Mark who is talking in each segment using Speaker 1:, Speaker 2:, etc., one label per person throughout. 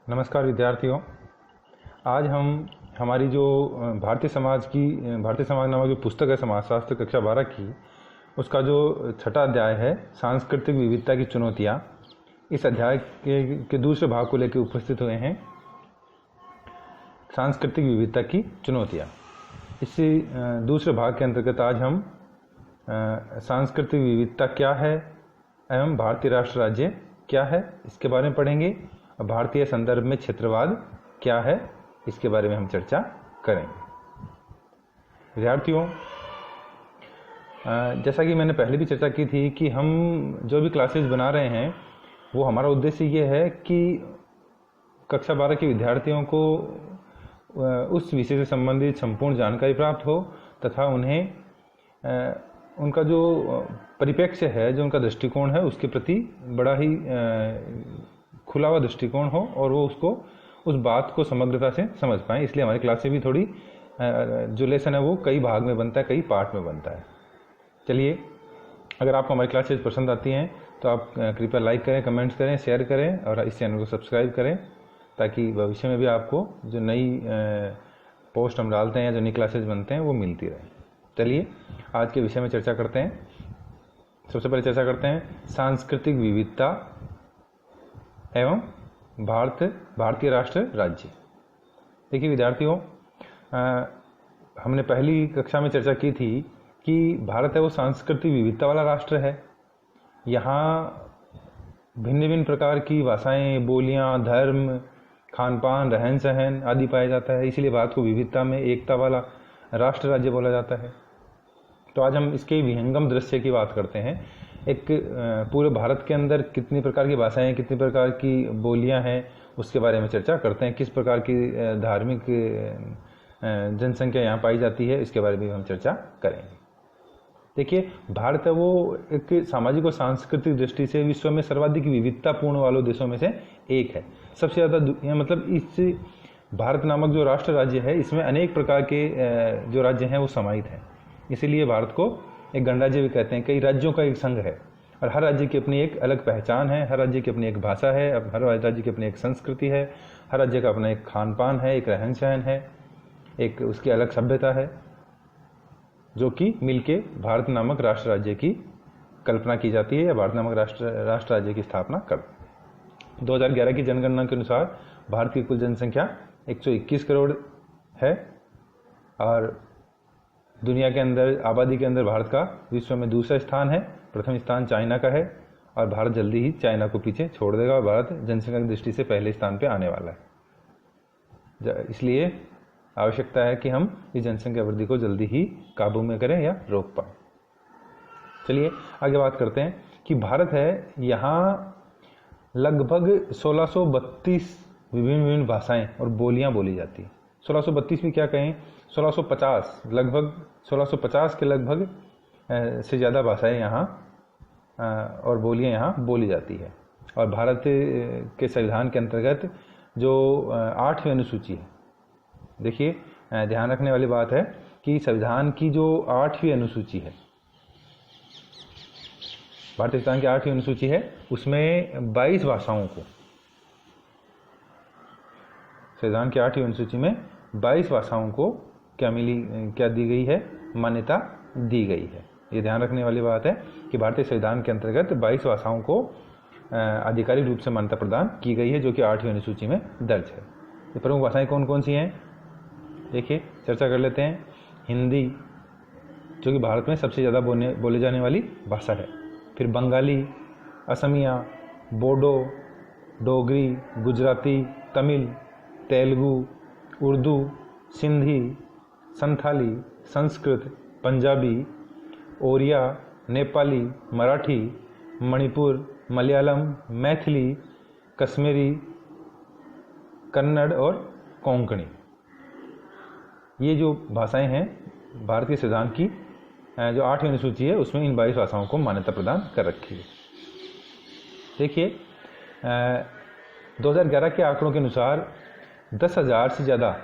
Speaker 1: नमस्कार विद्यार्थियों। आज हम हमारी जो भारतीय समाज नामक जो पुस्तक है समाजशास्त्र कक्षा 12 की, उसका जो छठा अध्याय है सांस्कृतिक विविधता की चुनौतियाँ, इस अध्याय के दूसरे भाग को लेकर उपस्थित हुए हैं। सांस्कृतिक विविधता की चुनौतियाँ, इसी दूसरे भाग के अंतर्गत आज हम सांस्कृतिक विविधता क्या है एवं भारतीय राष्ट्र राज्य क्या है इसके बारे में पढ़ेंगे। भारतीय संदर्भ में क्षेत्रवाद क्या है इसके बारे में हम चर्चा करेंगे। विद्यार्थियों, जैसा कि मैंने पहले भी चर्चा की थी कि हम जो भी क्लासेस बना रहे हैं वो हमारा उद्देश्य ये है कि कक्षा 12 के विद्यार्थियों को उस विषय से संबंधित संपूर्ण जानकारी प्राप्त हो तथा उन्हें उनका जो परिप्रेक्ष्य है, जो उनका दृष्टिकोण है, उसके प्रति बड़ा ही खुला हुआ दृष्टिकोण हो और वो उस बात को समग्रता से समझ पाएँ। इसलिए हमारी क्लासें भी थोड़ी जो लेसन है वो कई भाग में बनता है, कई पार्ट में बनता है। चलिए, अगर आपको हमारी क्लासेज पसंद आती हैं तो आप कृपया लाइक करें, कमेंट्स करें, शेयर करें और इस चैनल को सब्सक्राइब करें, ताकि भविष्य में भी आपको जो नई पोस्ट हम डालते हैं या जो नई क्लासेज बनते हैं वो मिलती रहे। चलिए, आज के विषय में चर्चा करते हैं। सबसे पहले चर्चा करते हैं सांस्कृतिक विविधता एवं भारतीय राष्ट्र राज्य। देखिए विद्यार्थियों, हमने पहली कक्षा में चर्चा की थी कि भारत है वो सांस्कृतिक विविधता वाला राष्ट्र है। यहाँ भिन्न भिन्न प्रकार की भाषाएं, बोलियां, धर्म, खान पान, रहन सहन आदि पाया जाता है। इसीलिए भारत को विविधता में एकता वाला राष्ट्र राज्य बोला जाता है। तो आज हम इसके विहंगम दृश्य की बात करते हैं। एक पूरे भारत के अंदर कितनी प्रकार की भाषाएं, कितनी प्रकार की बोलियां हैं, उसके बारे में चर्चा करते हैं। किस प्रकार की धार्मिक जनसंख्या यहाँ पाई जाती है, इसके बारे में हम चर्चा करेंगे। देखिए, भारत है वो एक सामाजिक और सांस्कृतिक दृष्टि से विश्व में सर्वाधिक विविधतापूर्ण वालों देशों में से एक है। सबसे ज़्यादा मतलब इस भारत नामक जो राष्ट्र राज्य है, इसमें अनेक प्रकार के जो राज्य हैं वो समाहित हैं। इसीलिए भारत को एक गणराज्य भी कहते हैं। कई राज्यों का एक संघ है और हर राज्य की अपनी एक अलग पहचान है, हर राज्य की अपनी एक भाषा है, हर राज्य की अपनी एक संस्कृति है, हर राज्य का अपना एक खान पान है, एक रहन सहन है, एक उसकी अलग सभ्यता है, जो कि मिलके भारत नामक राष्ट्र राज्य की कल्पना की जाती है या भारत नामक राष्ट्र राज्य की स्थापना कर। 2011 की जनगणना के अनुसार भारत की कुल जनसंख्या 121 करोड़ है और दुनिया के अंदर आबादी के अंदर भारत का विश्व में दूसरा स्थान है। प्रथम स्थान चाइना का है और भारत जल्दी ही चाइना को पीछे छोड़ देगा और भारत जनसंख्या की दृष्टि से पहले स्थान पे आने वाला है। इसलिए आवश्यकता है कि हम इस जनसंख्या वृद्धि को जल्दी ही काबू में करें या रोक पाएं। चलिए आगे बात करते हैं कि भारत है, यहाँ लगभग 1632 विभिन्न भाषाएं और बोलियां बोली जाती हैं। 1632 भी क्या कहें, 1650 लगभग 1650 के लगभग से ज़्यादा भाषाएं यहाँ और बोलियां यहाँ बोली जाती है। और भारत के संविधान के अंतर्गत जो 8वीं अनुसूची है, देखिए ध्यान रखने वाली बात है कि संविधान की जो 8वीं अनुसूची है, भारतीय संविधान की 8वीं अनुसूची है, उसमें 22 भाषाओं को, संविधान की 8वीं अनुसूची में 22 भाषाओं को क्या दी गई है, मान्यता दी गई है। ये ध्यान रखने वाली बात है कि भारतीय संविधान के अंतर्गत 22 भाषाओं को आधिकारिक रूप से मान्यता प्रदान की गई है, जो कि 8वीं अनुसूची में दर्ज है। ये प्रमुख भाषाएं कौन कौन सी हैं, देखिए चर्चा कर लेते हैं। हिंदी, जो कि भारत में सबसे ज़्यादा बोले जाने वाली भाषा है। फिर बंगाली, असमिया, बोडो, डोगरी, गुजराती, तमिल, तेलुगु, उर्दू, सिंधी, संथाली, संस्कृत, पंजाबी, ओरिया, नेपाली, मराठी, मणिपुर, मलयालम, मैथिली, कश्मीरी, कन्नड़ और कोंकणी। ये जो भाषाएं हैं भारतीय संविधान की जो 8वीं अनुसूची है, उसमें इन 22 भाषाओं को मान्यता प्रदान कर रखी है। देखिए 2011 के आंकड़ों के अनुसार 10,000 से ज़्यादा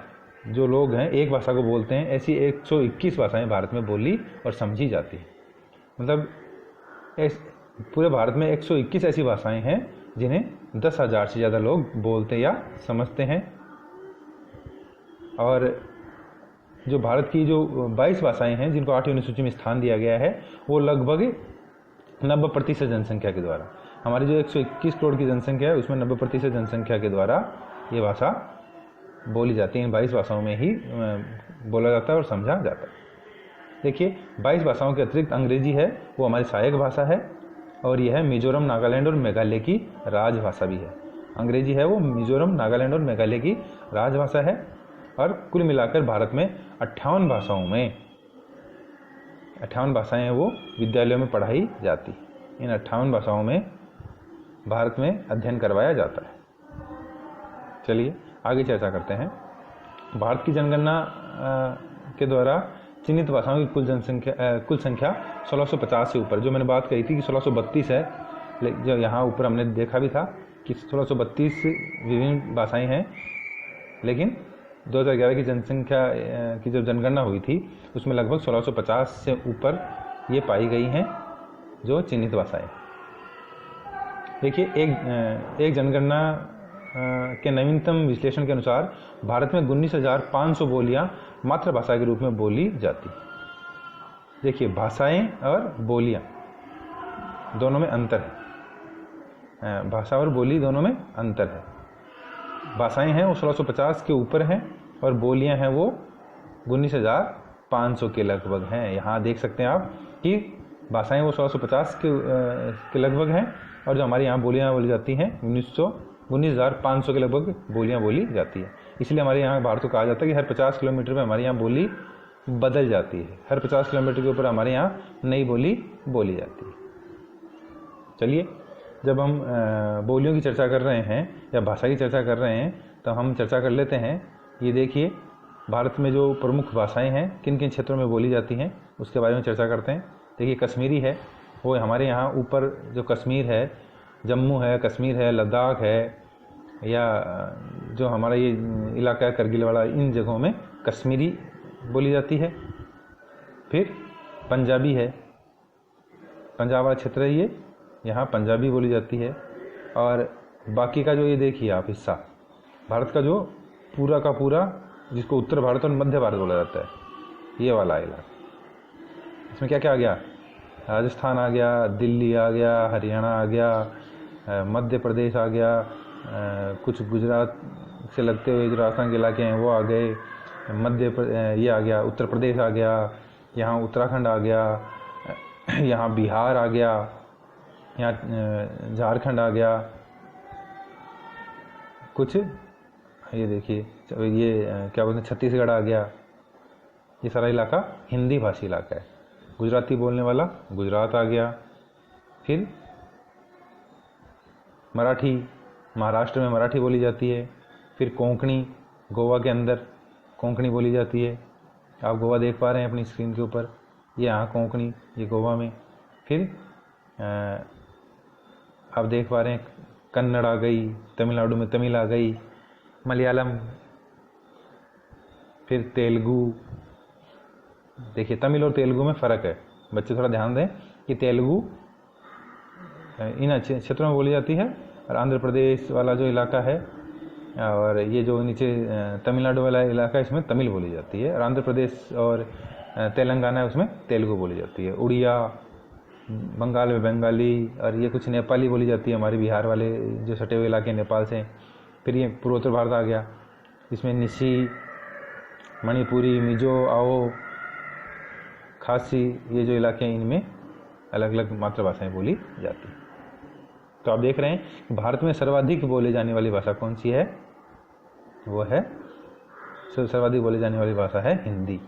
Speaker 1: जो लोग हैं एक भाषा को बोलते हैं। ऐसी 121 भाषाएं भारत में बोली और समझी जाती हैं। मतलब पूरे भारत में 121 ऐसी भाषाएं हैं जिन्हें 10,000 से ज़्यादा लोग बोलते या समझते हैं। और जो भारत की जो 22 भाषाएं हैं जिनको 8वीं अनुसूची में स्थान दिया गया है, वो लगभग 90% जनसंख्या के द्वारा, हमारी जो 121 करोड़ की जनसंख्या है उसमें 90% जनसंख्या के द्वारा ये भाषा बोली जाती है। इन 22 भाषाओं में ही बोला जाता है और समझा जाता है। देखिए, 22 भाषाओं के अतिरिक्त अंग्रेजी है, वो हमारी सहायक भाषा है और यह है मिजोरम, नागालैंड और मेघालय की राजभाषा भी है। अंग्रेजी है वो मिजोरम, नागालैंड और मेघालय की राजभाषा है। और कुल मिलाकर भारत में 58 भाषाओं में 58 भाषाएं वो विद्यालयों में पढ़ाई जाती। इन 58 भाषाओं में भारत में अध्ययन करवाया जाता है। चलिए आगे चर्चा करते हैं। भारत की जनगणना के द्वारा चिन्हित भाषाओं की कुल संख्या 1650 से ऊपर, जो मैंने बात कही थी कि 1632 है, जो यहाँ ऊपर हमने देखा भी था कि 1632 विभिन्न भाषाएं हैं, लेकिन 2011 की जनसंख्या की जब जनगणना हुई थी उसमें लगभग 1650 से ऊपर ये पाई गई हैं जो चिन्हित भाषाएं। देखिए, एक जनगणना के नवीनतम विश्लेषण के अनुसार भारत में 19,500 बोलियां मातृभाषा के रूप में बोली जाती। देखिए, भाषाएं और बोलियां दोनों में अंतर है, भाषा और बोली दोनों में अंतर है। भाषाएं हैं वो 1650 के ऊपर हैं और बोलियां हैं वो 19,500 के लगभग हैं। यहाँ देख सकते हैं आप कि भाषाएं वो 1650 के लगभग हैं और जो हमारे यहाँ बोलियां बोली जाती हैं 19,500 के लगभग बोलियां बोली जाती है। इसलिए हमारे यहाँ भारत को कहा जाता है कि हर 50 किलोमीटर में हमारे यहाँ बोली बदल जाती है, हर 50 किलोमीटर के ऊपर हमारे यहाँ नई बोली बोली जाती है। चलिए, जब हम बोलियों की चर्चा कर रहे हैं या भाषा की चर्चा कर रहे हैं तो हम चर्चा कर लेते हैं। ये देखिए, भारत में जो प्रमुख भाषाएं हैं किन किन क्षेत्रों में बोली जाती हैं उसके बारे में चर्चा करते हैं। देखिए, कश्मीरी है, वो हमारे यहाँ ऊपर जो कश्मीर है, जम्मू है, कश्मीर है, लद्दाख है, या जो हमारा ये इलाका है करगिल वाला, इन जगहों में कश्मीरी बोली जाती है। फिर पंजाबी है, पंजाब वाला क्षेत्र है ये, यहाँ पंजाबी बोली जाती है। और बाकी का जो ये देखिए आप हिस्सा, भारत का जो पूरा का पूरा, जिसको उत्तर भारत और मध्य भारत बोला जाता है, ये वाला इलाका, इसमें क्या क्या आ गया? राजस्थान आ गया, दिल्ली आ गया, हरियाणा आ गया, मध्य प्रदेश आ गया, कुछ गुजरात से लगते हुए जो राजस्थान के इलाके हैं वो आ गए, ये आ गया, उत्तर प्रदेश आ गया, यहाँ उत्तराखंड आ गया, यहाँ बिहार आ गया, यहाँ झारखंड आ गया, कुछ ये देखिए, ये क्या बोलते हैं, छत्तीसगढ़ आ गया। ये सारा इलाका हिंदी भाषी इलाका है। गुजराती बोलने वाला गुजरात आ गया। फिर मराठी, महाराष्ट्र में मराठी बोली जाती है। फिर कोंकणी, गोवा के अंदर कोंकणी बोली जाती है। आप गोवा देख पा रहे हैं अपनी स्क्रीन के ऊपर, ये यहाँ कोंकणी, ये गोवा में। फिर आप देख पा रहे हैं कन्नड़ आ गई, तमिलनाडु में तमिल आ गई, मलयालम, फिर तेलुगु। देखिए, तमिल और तेलुगु में फ़र्क है, बच्चे थोड़ा ध्यान दें कि तेलुगु इन क्षेत्रों में बोली जाती है और आंध्र प्रदेश वाला जो इलाका है और ये जो नीचे तमिलनाडु वाला इलाका है, इसमें तमिल बोली जाती है। और आंध्र प्रदेश और तेलंगाना है, उसमें तेलुगु बोली जाती है। उड़िया, बंगाल में बंगाली, और ये कुछ नेपाली बोली जाती है, हमारे बिहार वाले जो सटे हुए इलाके नेपाल से। फिर ये पूर्वोत्तर भारत आ गया, इसमें निशी, मणिपुरी, मिजो, आओ, खासी, ये जो इलाके हैं इनमें अलग अलग मातृभाषाएं बोली जाती हैं। तो आप देख रहे हैं भारत में सर्वाधिक बोले जाने वाली भाषा कौन सी है? वो है, सर्वाधिक बोली जाने वाली भाषा है हिंदी।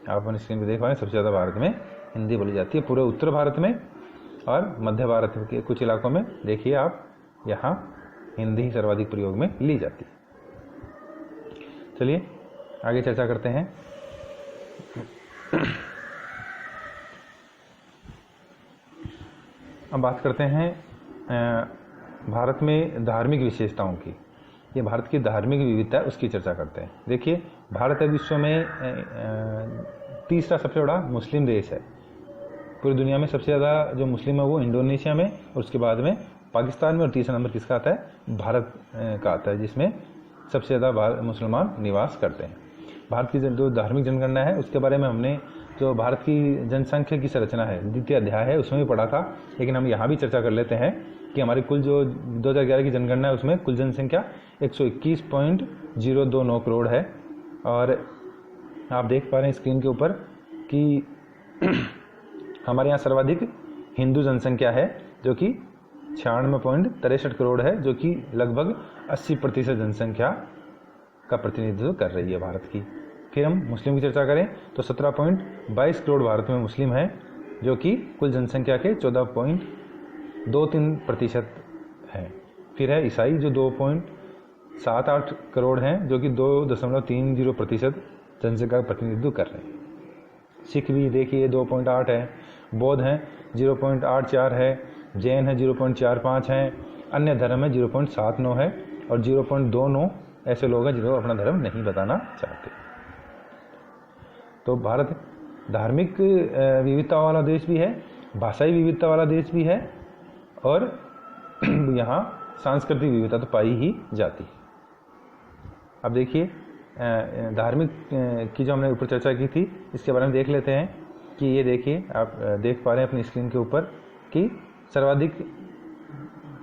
Speaker 1: आप अपनी स्क्रीन पर देख पा रहे हैं, सबसे ज़्यादा भारत में हिंदी बोली जाती है, पूरे उत्तर भारत में और मध्य भारत के कुछ इलाकों में देखिए आप, यहाँ हिंदी ही सर्वाधिक प्रयोग में ली जाती है। चलिए आगे चर्चा करते हैं। अब बात करते हैं भारत में धार्मिक विशेषताओं की। ये भारत की धार्मिक विविधता है, उसकी चर्चा करते हैं। देखिए, भारत विश्व में तीसरा सबसे बड़ा मुस्लिम देश है। पूरी दुनिया में सबसे ज़्यादा जो मुस्लिम है वो इंडोनेशिया में और उसके बाद में पाकिस्तान में, और तीसरा नंबर किसका आता है? भारत का आता है, जिसमें सबसे ज़्यादा मुसलमान निवास करते हैं। भारत की जो धार्मिक जनगणना है उसके बारे में हमने जो भारत की जनसंख्या की संरचना है द्वितीय अध्याय है उसमें भी पढ़ा था, लेकिन हम यहाँ भी चर्चा कर लेते हैं कि हमारी कुल जो 2011 की जनगणना है उसमें कुल जनसंख्या 121.029 करोड़ है। और आप देख पा रहे हैं स्क्रीन के ऊपर कि हमारे यहाँ सर्वाधिक हिंदू जनसंख्या है जो कि 96.63 करोड़ है, जो कि लगभग 80% जनसंख्या का प्रतिनिधित्व कर रही है भारत की। फिर हम मुस्लिम की चर्चा करें तो 17.22 करोड़ भारत में मुस्लिम हैं, जो कि कुल जनसंख्या के 14.23% है। फिर है ईसाई जो 2.78 करोड़ हैं, जो कि 2.30% जनसंख्या का प्रतिनिधित्व कर रहे हैं। सिख भी देखिए 2.8 है, बौद्ध हैं 0.84 है, जैन है 0.45 है, अन्य धर्म है 0.79 है, और 0.29 ऐसे लोग हैं जिनको अपना धर्म नहीं बताना चाहते। तो भारत धार्मिक विविधता वाला देश भी है, भाषाई विविधता वाला देश भी है, और यहाँ सांस्कृतिक विविधता तो पाई ही जाती है। अब देखिए धार्मिक की जो हमने ऊपर चर्चा की थी इसके बारे में देख लेते हैं कि ये देखिए आप देख पा रहे हैं अपनी स्क्रीन के ऊपर कि सर्वाधिक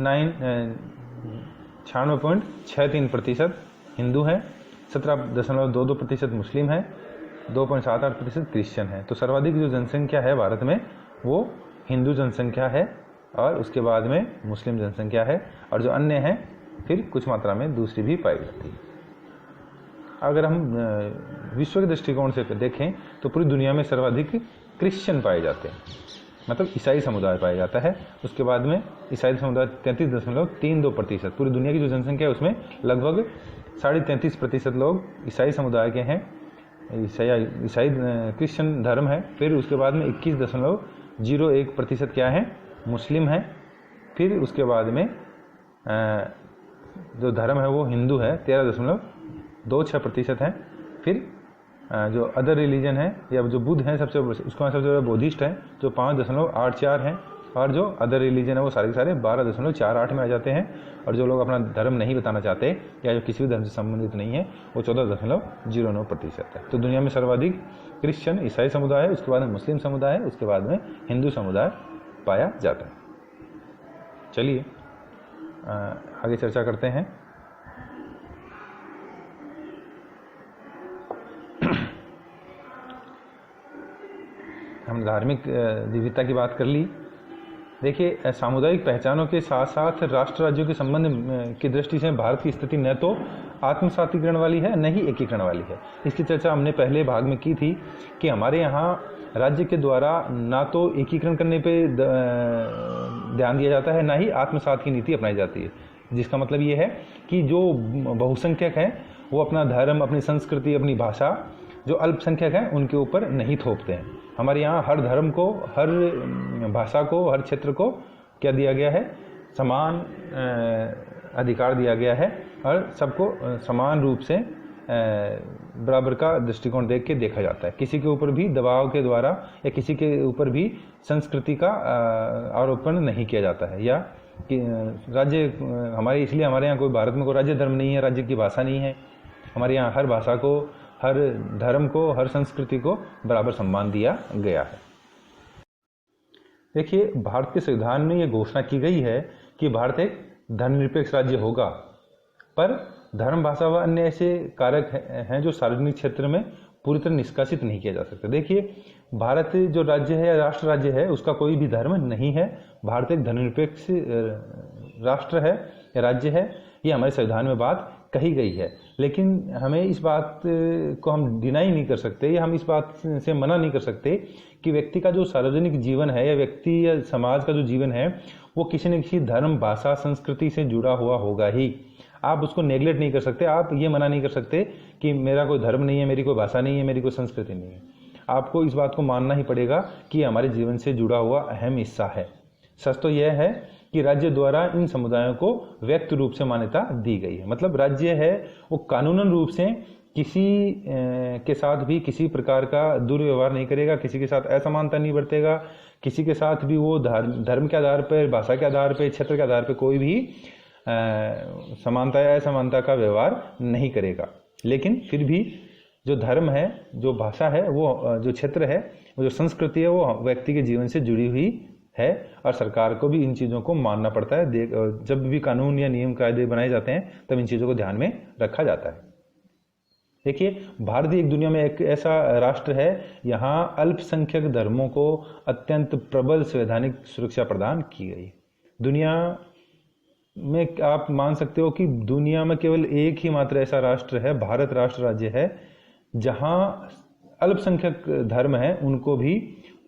Speaker 1: 96.63% हिंदू हैं, 17.22% मुस्लिम हैं, 2.78% क्रिश्चियन है। तो सर्वाधिक जो जनसंख्या है भारत में वो हिंदू जनसंख्या है, और उसके बाद में मुस्लिम जनसंख्या है, और जो अन्य हैं फिर कुछ मात्रा में दूसरी भी पाई जाती है। अगर हम विश्व के दृष्टिकोण से देखें तो पूरी दुनिया में सर्वाधिक क्रिश्चियन पाए जाते हैं, मतलब ईसाई समुदाय पाया जाता है। उसके बाद में ईसाई समुदाय 33.32%। पूरी दुनिया की जो जनसंख्या है उसमें लगभग 33.5% लोग ईसाई समुदाय के हैं, ईसाई क्रिश्चियन धर्म है। फिर उसके बाद में 21.01% क्या है? मुस्लिम है। फिर उसके बाद में जो धर्म है वो हिंदू है, 13.26% है। फिर जो अदर रिलीजन है या जो बुद्ध हैं सबसे उसको सबसे ज़्यादा बौद्धिस्ट हैं जो 5.84 हैं, और जो अदर रिलीजन है वो सारे के सारे 12.48 में आ जाते हैं। और जो लोग अपना धर्म नहीं बताना चाहते या जो किसी भी धर्म से संबंधित नहीं है वो 14.09% है। तो दुनिया में सर्वाधिक क्रिश्चियन ईसाई समुदाय है, उसके बाद में मुस्लिम समुदाय है, उसके बाद में हिंदू समुदाय पाया जाता है। चलिए आगे चर्चा करते हैं। हम धार्मिक विविधता की बात कर ली। देखिए सामुदायिक पहचानों के साथ साथ राष्ट्र राज्यों के संबंध की दृष्टि से भारत की स्थिति न तो आत्मसातीकरण वाली है न ही एकीकरण वाली है। इसकी चर्चा हमने पहले भाग में की थी कि हमारे यहाँ राज्य के द्वारा ना तो एकीकरण करने पे ध्यान दिया जाता है, ना ही आत्मसात की नीति अपनाई जाती है। जिसका मतलब ये है कि जो बहुसंख्यक हैं वो अपना धर्म, अपनी संस्कृति, अपनी भाषा जो अल्पसंख्यक हैं उनके ऊपर नहीं थोपते हैं। हमारे यहाँ हर धर्म को, हर भाषा को, हर क्षेत्र को क्या दिया गया है? समान अधिकार दिया गया है, और सबको समान रूप से बराबर का दृष्टिकोण देख के देखा जाता है। किसी के ऊपर भी दबाव के द्वारा या किसी के ऊपर भी संस्कृति का आरोपण नहीं किया जाता है, या कि राज्य हमारे, इसलिए हमारे यहाँ कोई भारत में कोई राज्य धर्म नहीं है, राज्य की भाषा नहीं है। हमारे यहाँ हर भाषा को, हर धर्म को, हर संस्कृति को बराबर सम्मान दिया गया है। देखिए भारत के संविधान में ये घोषणा की गई है कि भारत एक धर्मनिरपेक्ष राज्य होगा, पर धर्म, भाषा व अन्य ऐसे कारक हैं जो सार्वजनिक क्षेत्र में पूरी तरह निष्कासित नहीं किया जा सकता। देखिए भारत जो राज्य है या राष्ट्र राज्य है उसका कोई भी धर्म नहीं है। भारत एक धर्मनिरपेक्ष राष्ट्र है या राज्य है, ये हमारे संविधान में बात कही गई है। लेकिन हमें इस बात को हम डिनाई नहीं कर सकते या हम इस बात से मना नहीं कर सकते कि व्यक्ति का जो सार्वजनिक जीवन है या व्यक्ति या समाज का जो जीवन है वो किसी न किसी धर्म, भाषा, संस्कृति से जुड़ा हुआ होगा ही। आप उसको नेगलेक्ट नहीं कर सकते, आप ये मना नहीं कर सकते कि मेरा कोई धर्म नहीं है, मेरी कोई भाषा नहीं है, मेरी कोई संस्कृति नहीं है। आपको इस बात को मानना ही पड़ेगा कि हमारे जीवन से जुड़ा हुआ अहम हिस्सा है। सच तो यह है कि राज्य द्वारा इन समुदायों को व्यक्त रूप से मान्यता दी गई है। मतलब राज्य है वो कानूनन रूप से किसी के साथ भी किसी प्रकार का दुर्व्यवहार नहीं करेगा, किसी के साथ असमानता नहीं बरतेगा, किसी के साथ भी वो धर्म के आधार पर, भाषा के आधार पर, क्षेत्र के आधार पर कोई भी समानता या असमानता का व्यवहार नहीं करेगा। लेकिन फिर भी जो धर्म है, जो भाषा है, वो जो क्षेत्र है, वो जो संस्कृति है, वो व्यक्ति के जीवन से जुड़ी हुई है और सरकार को भी इन चीज़ों को मानना पड़ता है। जब भी कानून या नियम कायदे बनाए जाते हैं तब इन चीज़ों को ध्यान में रखा जाता है। देखिए, भारत एक दुनिया में एक ऐसा राष्ट्र है, यहाँ अल्पसंख्यक धर्मों को अत्यंत प्रबल संवैधानिक सुरक्षा प्रदान की गई। दुनिया में आप मान सकते हो कि दुनिया में केवल एक ही मात्र ऐसा राष्ट्र है, भारत राष्ट्र राज्य है, जहाँ अल्पसंख्यक धर्म है उनको भी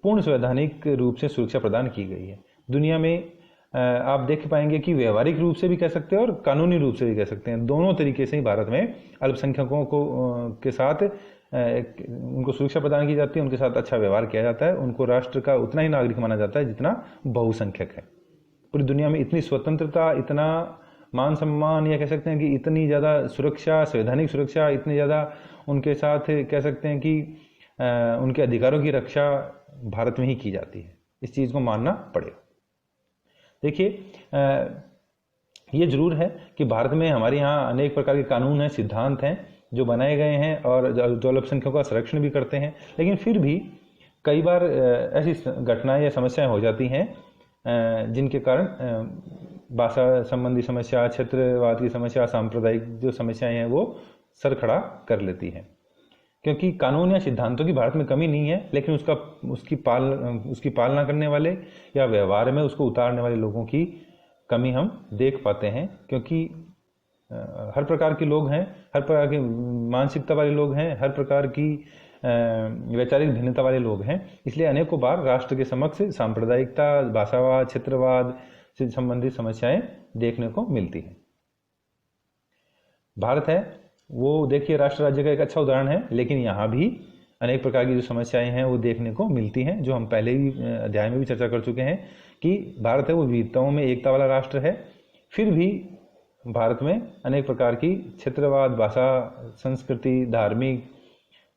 Speaker 1: पूर्ण संवैधानिक रूप से सुरक्षा प्रदान की गई है। दुनिया में आप देख पाएंगे कि व्यवहारिक रूप से भी कह सकते हैं और कानूनी रूप से भी कह सकते हैं, दोनों तरीके से ही भारत में अल्पसंख्यकों को के साथ उनको सुरक्षा प्रदान की जाती है, उनके साथ अच्छा व्यवहार किया जाता है, उनको राष्ट्र का उतना ही नागरिक माना जाता है जितना बहुसंख्यक है। पूरी दुनिया में इतनी स्वतंत्रता, इतना मान सम्मान, या कह सकते हैं कि इतनी ज़्यादा सुरक्षा, संवैधानिक सुरक्षा, इतनी ज़्यादा उनके साथ कह सकते हैं कि उनके अधिकारों की रक्षा भारत में ही की जाती है। इस चीज़ को मानना पड़ेगा। देखिए, ये जरूर है कि भारत में हमारे यहाँ अनेक प्रकार के कानून हैं, सिद्धांत हैं जो बनाए गए हैं और जो अल्पसंख्यकों का संरक्षण भी करते हैं, लेकिन फिर भी कई बार ऐसी घटनाएं या समस्याएं हो जाती हैं जिनके कारण भाषा संबंधी समस्या, क्षेत्रवाद की समस्या, सांप्रदायिक जो समस्याएं हैं वो सर खड़ा कर लेती हैं। क्योंकि कानून या सिद्धांतों की भारत में कमी नहीं है, लेकिन उसकी पालना करने वाले या व्यवहार में उसको उतारने वाले लोगों की कमी हम देख पाते हैं। क्योंकि हर प्रकार के लोग हैं, हर प्रकार की मानसिकता वाले लोग हैं, हर प्रकार की वैचारिक भिन्नता वाले लोग हैं, इसलिए अनेकों बार राष्ट्र के समक्ष सांप्रदायिकता, भाषावाद, क्षेत्रवाद से संबंधित समस्याएं देखने को मिलती हैं। भारत है वो देखिए राष्ट्र राज्य का एक अच्छा उदाहरण है, लेकिन यहाँ भी अनेक प्रकार की जो समस्याएं हैं वो देखने को मिलती हैं, जो हम पहले ही अध्याय में भी चर्चा कर चुके हैं कि भारत है वो विविधताओं में एकता वाला राष्ट्र है। फिर भी भारत में अनेक प्रकार की क्षेत्रवाद, भाषा, संस्कृति, धार्मिक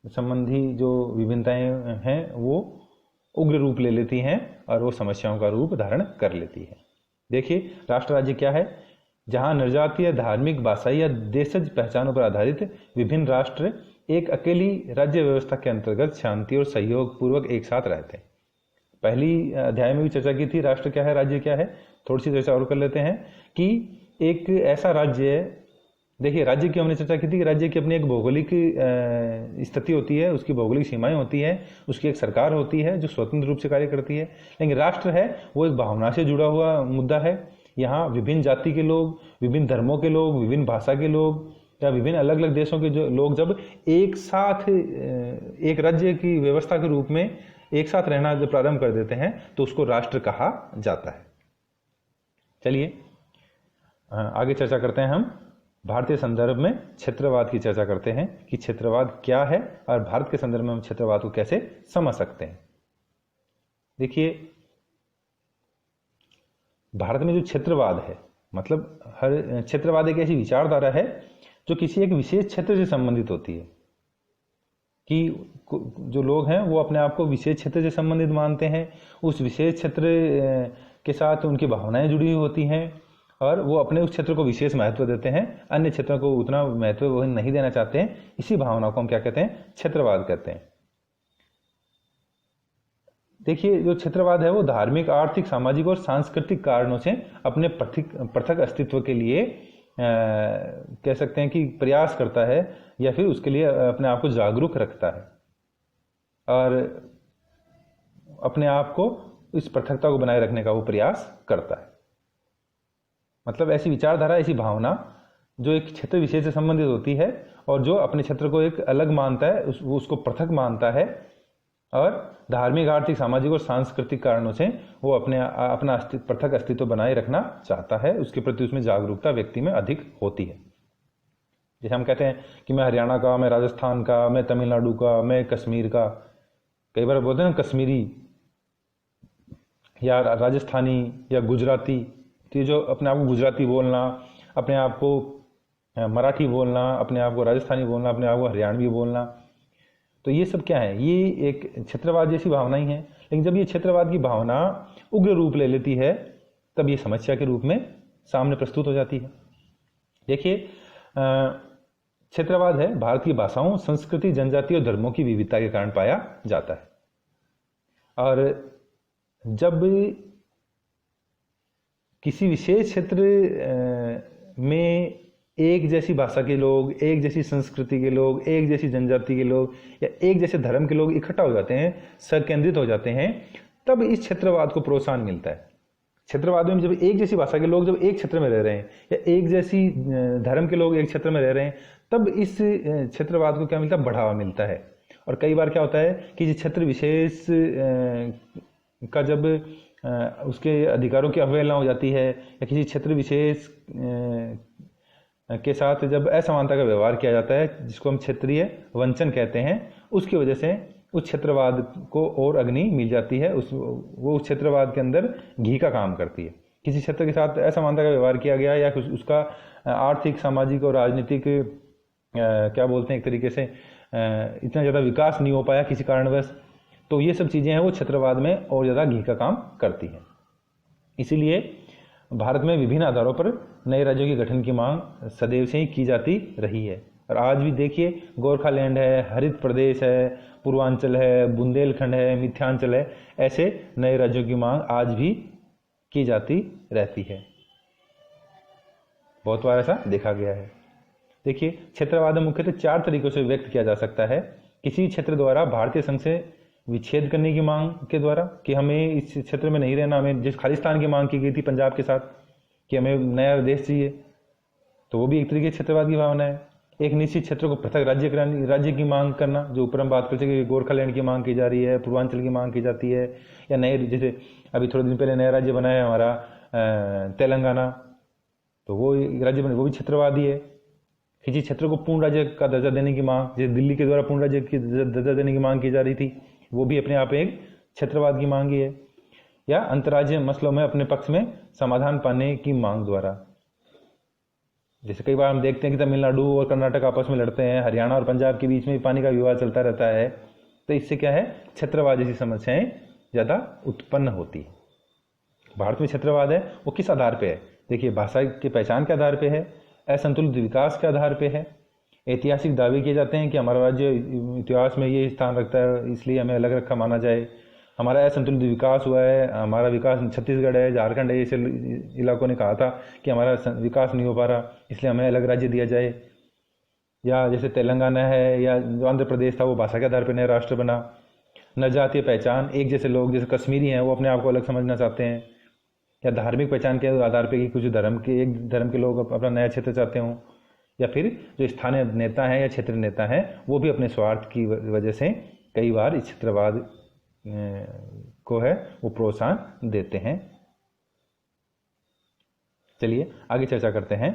Speaker 1: संबंधी जो विभिन्नताएं हैं वो उग्र रूप ले लेती हैं और वो समस्याओं का रूप धारण कर लेती है। देखिए, राष्ट्र राज्य क्या है? जहां निर्जातीय, धार्मिक, भाषाई या देशज पहचानों पर आधारित विभिन्न राष्ट्र एक अकेली राज्य व्यवस्था के अंतर्गत शांति और सहयोग पूर्वक एक साथ रहते हैं। पहली अध्याय में भी चर्चा की थी राष्ट्र क्या है, राज्य क्या है। थोड़ी सी चर्चा और कर लेते हैं कि एक ऐसा राज्य है। देखिए, राज्य की हमने चर्चा की थी कि राज्य की अपनी एक भौगोलिक स्थिति होती है, उसकी भौगोलिक सीमाएं होती है, उसकी एक सरकार होती है जो स्वतंत्र रूप से कार्य करती है। लेकिन राष्ट्र है वो एक भावना से जुड़ा हुआ मुद्दा है। यहाँ विभिन्न जाति के लोग, विभिन्न धर्मों के लोग, विभिन्न भाषा के लोग या विभिन्न अलग अलग देशों के जो लोग जब एक साथ एक राज्य की व्यवस्था के रूप में एक साथ रहना जब प्रारंभ कर देते हैं तो उसको राष्ट्र कहा जाता है। चलिए आगे चर्चा करते हैं। हम भारतीय संदर्भ में क्षेत्रवाद की चर्चा करते हैं कि क्षेत्रवाद क्या है और भारत के संदर्भ में हम क्षेत्रवाद को कैसे समझ सकते हैं। देखिए, भारत में जो क्षेत्रवाद है, मतलब हर क्षेत्रवाद एक ऐसी विचारधारा है जो किसी एक विशेष क्षेत्र से संबंधित होती है कि जो लोग हैं वो अपने आप को विशेष क्षेत्र से संबंधित मानते हैं, उस विशेष क्षेत्र के साथ उनकी भावनाएं जुड़ी हुई होती हैं और वो अपने उस क्षेत्र को विशेष महत्व देते हैं, अन्य क्षेत्रों को उतना महत्व वो नहीं देना चाहते हैं। इसी भावना को हम क्या कहते हैं? क्षेत्रवाद कहते हैं। देखिए, जो क्षेत्रवाद है वो धार्मिक, आर्थिक, सामाजिक और सांस्कृतिक कारणों से अपने पृथक अस्तित्व के लिए कह सकते हैं कि प्रयास करता है या फिर उसके लिए अपने आप को जागरूक रखता है और अपने आप को इस पृथकता को बनाए रखने का वो प्रयास करता है। मतलब ऐसी विचारधारा, ऐसी भावना जो एक क्षेत्र विशेष से संबंधित होती है और जो अपने क्षेत्र को एक अलग मानता है, वो उसको पृथक मानता है और धार्मिक, आर्थिक, सामाजिक और सांस्कृतिक कारणों से वो अपना पृथक अस्तित्व बनाए रखना चाहता है। उसके प्रति उसमें जागरूकता व्यक्ति में अधिक होती है। जैसे हम कहते हैं कि मैं हरियाणा का, मैं राजस्थान का, मैं तमिलनाडु का, मैं कश्मीर का। कई बार बोलते हैं ना कश्मीरी या राजस्थानी या गुजराती, तो ये जो अपने आप को गुजराती बोलना, अपने आप को मराठी बोलना, अपने आप को राजस्थानी बोलना, अपने आप को हरियाणवी बोलना, तो ये सब क्या है, ये एक क्षेत्रवाद जैसी भावना ही है। लेकिन जब ये क्षेत्रवाद की भावना उग्र रूप ले लेती है तब ये समस्या के रूप में सामने प्रस्तुत हो जाती है। देखिए, क्षेत्रवाद है भारत की भाषाओं, संस्कृति, जनजाति और धर्मों की विविधता के कारण पाया जाता है। और जब किसी विशेष क्षेत्र में एक जैसी भाषा के लोग, एक जैसी संस्कृति के लोग, एक जैसी जनजाति के लोग या एक जैसे धर्म के लोग इकट्ठा हो जाते हैं, संकेंद्रित हो जाते हैं, तब इस क्षेत्रवाद को प्रोत्साहन मिलता है। क्षेत्रवाद में जब एक जैसी भाषा के लोग जब एक क्षेत्र में रह रहे हैं या एक जैसी धर्म के लोग एक क्षेत्र में रह रहे हैं, तब इस क्षेत्रवाद को क्या मिलता है, बढ़ावा मिलता है। और कई बार क्या होता है कि जिस क्षेत्र विशेष का जब उसके अधिकारों की अवहेलना हो जाती है या किसी क्षेत्र विशेष के साथ जब असमानता का व्यवहार किया जाता है, जिसको हम क्षेत्रीय वंचन कहते हैं, उसकी वजह से उस क्षेत्रवाद को और अग्नि मिल जाती है, वो उस क्षेत्रवाद के अंदर घी का काम करती है। किसी क्षेत्र के साथ असमानता का व्यवहार किया गया या कुछ उसका आर्थिक, सामाजिक और राजनीतिक क्या बोलते हैं, एक तरीके से इतना ज़्यादा विकास नहीं हो पाया किसी कारणवश, तो ये सब चीज़ें हैं वो क्षेत्रवाद में और ज़्यादा घी का काम करती हैं। इसीलिए भारत में विभिन्न आधारों पर नए राज्यों के गठन की मांग सदैव से ही की जाती रही है। और आज भी देखिए, गोरखालैंड है, हरित प्रदेश है, पूर्वांचल है, बुंदेलखंड है, मिथिलांचल है, ऐसे नए राज्यों की मांग आज भी की जाती रहती है। बहुत बार ऐसा देखा गया है। देखिए, क्षेत्रवाद मुख्यतः 4 तरीकों से व्यक्त किया जा सकता है। किसी क्षेत्र द्वारा भारतीय संघ से विच्छेद करने की मांग के द्वारा कि हमें इस क्षेत्र में नहीं रहना, हमें जिस खालिस्तान की मांग की गई थी पंजाब के साथ कि हमें नया देश चाहिए, तो वो भी एक तरीके से क्षेत्रवाद की भावना है। एक निश्चित क्षेत्र को पृथक राज्य की मांग करना, जो ऊपर हम बात करते हैं कि गोरखालैंड की मांग की जा रही है, पूर्वांचल की मांग की जाती है, या नए, जैसे अभी थोड़े दिन पहले नया राज्य बना है हमारा तेलंगाना, तो वो राज्य बने, वो भी क्षेत्रवादी है। किसी क्षेत्र को पूर्ण राज्य का दर्जा देने की मांग, जैसे दिल्ली के द्वारा पूर्ण राज्य की दर्जा देने की मांग की जा रही थी, वो भी अपने आप एक क्षेत्रवाद की मांग ही है। या अंतर्राज्यीय मसलों में अपने पक्ष में समाधान पाने की मांग द्वारा, जैसे कई बार हम देखते हैं कि तमिलनाडु और कर्नाटक आपस में लड़ते हैं, हरियाणा और पंजाब के बीच में भी पानी का विवाद चलता रहता है, तो इससे क्या है, क्षेत्रवाद जैसी समस्याएं ज़्यादा उत्पन्न होती है। भारत में क्षेत्रवाद है वो किस आधार पे है? देखिए, भाषा के पहचान के आधार पे है, असंतुलित विकास के आधार पे है, ऐतिहासिक दावे किए जाते हैं कि हमारा राज्य इतिहास में ये स्थान रखता है इसलिए हमें अलग रखा माना जाए, हमारा असंतुलित विकास हुआ है, हमारा विकास छत्तीसगढ़ है, झारखंड है, ऐसे इलाकों ने कहा था कि हमारा विकास नहीं हो पा रहा इसलिए हमें अलग राज्य दिया जाए। या जैसे तेलंगाना है या जो आंध्र प्रदेश था, वो भाषा के आधार पर नया राष्ट्र बना। न जातीय पहचान, एक जैसे लोग जैसे कश्मीरी हैं वो अपने आप को अलग समझना चाहते हैं। या धार्मिक पहचान के आधार पर कि कुछ एक धर्म के लोग अपना नया क्षेत्र चाहते हों। या फिर जो स्थानीय नेता हैं या क्षेत्रीय नेता हैं वो भी अपने स्वार्थ की वजह से कई बार इस क्षेत्रवाद को है वो प्रोत्साहन देते हैं। चलिए आगे चर्चा करते हैं।